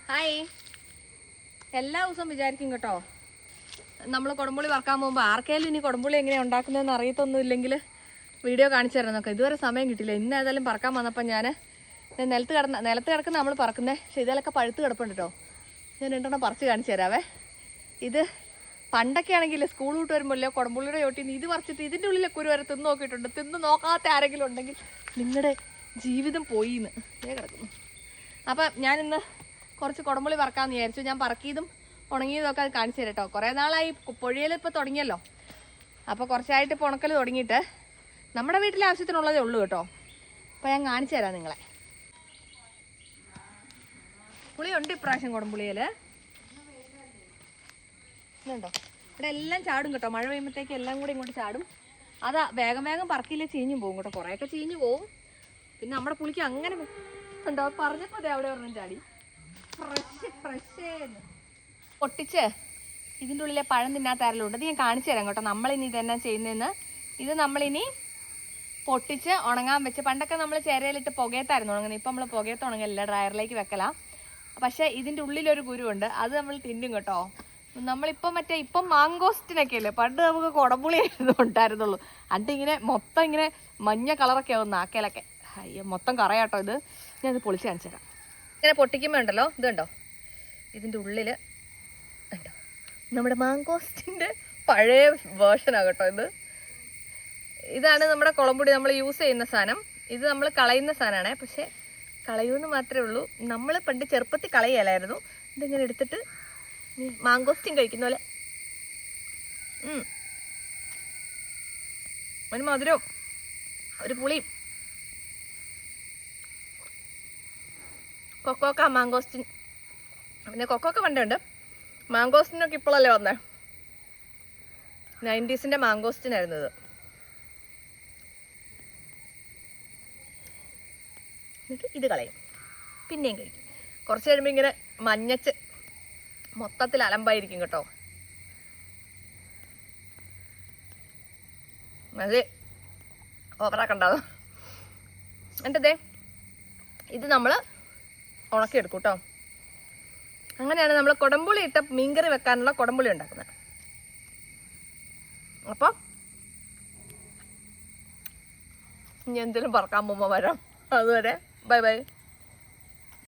Hi. എല്ലാ ദിവസവും വിചാരിക്കും കേട്ടോ, നമ്മൾ കുടംപുളി വറക്കാൻ പോകുമ്പോൾ ആർക്കെങ്കിലും ഇനി കുടംപുളി എങ്ങനെയാണ് ഉണ്ടാക്കുന്നതെന്ന് അറിയത്തൊന്നും ഇല്ലെങ്കിൽ വീഡിയോ കാണിച്ചു തരാം നോക്കാം. ഇതുവരെ സമയം കിട്ടില്ല. ഇന്ന് ഏതായാലും പറക്കാൻ വന്നപ്പോൾ ഞാൻ നിലത്ത് കിടക്കുന്ന നമ്മൾ പറക്കുന്നത്. പക്ഷേ ഇതിലൊക്കെ പഴുത്ത് കിടപ്പുണ്ട് കേട്ടോ. ഞാൻ രണ്ടെണ്ണം പറിച്ച് കാണിച്ചു തരാവേ. ഇത് പണ്ടൊക്കെ ആണെങ്കിൽ സ്കൂൾ വിട്ട് വരുമ്പോഴല്ലോ കുടംപുള്ളിയുടെ ചോട്ടിൽ ഇത് പറിച്ചിട്ട് ഇതിൻ്റെ ഉള്ളിലൊക്കെ ഒരു വരെ തിന്ന് നോക്കിയിട്ടുണ്ട്. തിന്ന് നോക്കാത്ത ആരെങ്കിലും ഉണ്ടെങ്കിൽ നിങ്ങളുടെ ജീവിതം പോയിന്ന് കിടക്കുന്നു. അപ്പം ഞാനിന്ന് കുറച്ച് കുടംപുളി വറക്കാമെന്ന് വിചാരിച്ചു. ഞാൻ പറക്കിയതും ഉണങ്ങിയതൊക്കെ അത് കാണിച്ചു തരാം കേട്ടോ. കുറേ നാളായി പൊഴിയൽ ഇപ്പോൾ തുടങ്ങിയല്ലോ. അപ്പോൾ കുറച്ചായിട്ട് ഇപ്പോൾ ഉണക്കൽ തുടങ്ങിയിട്ട് നമ്മുടെ വീട്ടിലെ ആവശ്യത്തിനുള്ളതേ ഉള്ളൂ കേട്ടോ. അപ്പോൾ ഞാൻ കാണിച്ചു തരാം നിങ്ങളെ. പുളിയുണ്ട് ഇപ്രാവശ്യം കുടംപുളിയിൽ. ഇതുണ്ടോ, ഇവിടെ എല്ലാം ചാടും കേട്ടോ. മഴ പെയ്യുമ്പോഴത്തേക്ക് എല്ലാം കൂടി ഇങ്ങോട്ട് ചാടും. അതാ വേഗം വേഗം പറക്കിയില്ലേ ചീഞ്ഞും പോകും കേട്ടോ. കുറേയൊക്കെ ചീഞ്ഞു പോവും. പിന്നെ നമ്മുടെ പുളിക്ക് അങ്ങനെ ഉണ്ടോ പറഞ്ഞപ്പോൾ അതെ അവിടെ ഒരെണ്ണം ചാടി. ഫ്രഷ് പൊട്ടിച്ച് ഇതിൻ്റെ ഉള്ളിലെ പഴം തിന്നാത്ത ആരെല്ലാം ഇത് ഞാൻ കാണിച്ചു തരാം കേട്ടോ. നമ്മളിനി ഇതെന്നാ ചെയ്യുന്നതെന്ന്. ഇത് നമ്മളിനി പൊട്ടിച്ച് ഉണങ്ങാൻ വെച്ച്, പണ്ടൊക്കെ നമ്മൾ ചേരയിലിട്ട് പുകയത്തായിരുന്നു ഉണങ്ങുന്നത്. ഇപ്പം നമ്മൾ പുകയത്ത് ഉണങ്ങില്ല, ഡ്രയറിലേക്ക് വെക്കലാം. പക്ഷേ ഇതിൻ്റെ ഉള്ളിലൊരു കുരുവുണ്ട്, അത് നമ്മൾ തിന്നും കേട്ടോ. നമ്മളിപ്പം ഇപ്പം മാങ്കോസ്റ്റിനൊക്കെ അല്ലേ, പണ്ട് നമുക്ക് കുടംപുളി ഉണ്ടായിരുന്നുള്ളൂ. ഇങ്ങനെ മൊത്തം ഇങ്ങനെ മഞ്ഞ കളറൊക്കെ ആവും നാക്കയിലൊക്കെ. അയ്യോ മൊത്തം കറയാട്ടോ. ഇത് ഞാനിത് പൊളിച്ച് കാണിച്ചു തരാം. ഇങ്ങനെ പൊട്ടിക്കുമ്പോൾ ഉണ്ടല്ലോ, ഇത് കണ്ടോ, ഇതിൻ്റെ ഉള്ളിൽ ഉണ്ടോ നമ്മുടെ മാങ്കോസ്റ്റിൻ്റെ പഴയ വേർഷനാണ് കേട്ടോ. ഇതാണ് നമ്മുടെ കുളമ്പുടി നമ്മൾ യൂസ് ചെയ്യുന്ന സാധനം. ഇത് നമ്മൾ കളയുന്ന സാധനമാണ്. പക്ഷേ കളയുമെന്ന് മാത്രമേ ഉള്ളൂ. നമ്മൾ പണ്ട് ചെറുപ്പത്തിൽ കളയലായിരുന്നു. ഇതിങ്ങനെ എടുത്തിട്ട് മാങ്കോസ്റ്റിൻ കഴിക്കുന്ന പോലെ ഒരു മധുരവും ഒരു പുളിയും. കൊക്കോക്ക മാങ്കോസ്റ്റിൻ, പിന്നെ കൊക്കോക്ക പണ്ടുണ്ട്. മാങ്കോസ്റ്റിനൊക്കെ ഇപ്പോഴല്ലേ വന്നേ. 90s മാങ്കോസ്റ്റിനായിരുന്നു ഇത്. എന്നിട്ട് ഇത് കളയും, പിന്നെയും കഴിക്കും. കുറച്ച് കഴിയുമ്പോൾ ഇങ്ങനെ മഞ്ഞച്ച് മൊത്തത്തിൽ അലമ്പായിരിക്കും കേട്ടോ. അത് ഓവറാക്കണ്ടാവും. എന്നിട്ടതേ ഇത് നമ്മൾ ഉണക്കിയെടുക്കും കേട്ടോ. അങ്ങനെയാണ് നമ്മൾ കുടംപുളി ഇട്ട മീൻകറി വെക്കാനുള്ള കുടംപുളി ഉണ്ടാക്കുന്നത്. അപ്പം ഇനി എന്തെങ്കിലും പറക്കാൻ പോകുമ്പോൾ വരാം. അതുവരെ ബൈ ബൈ.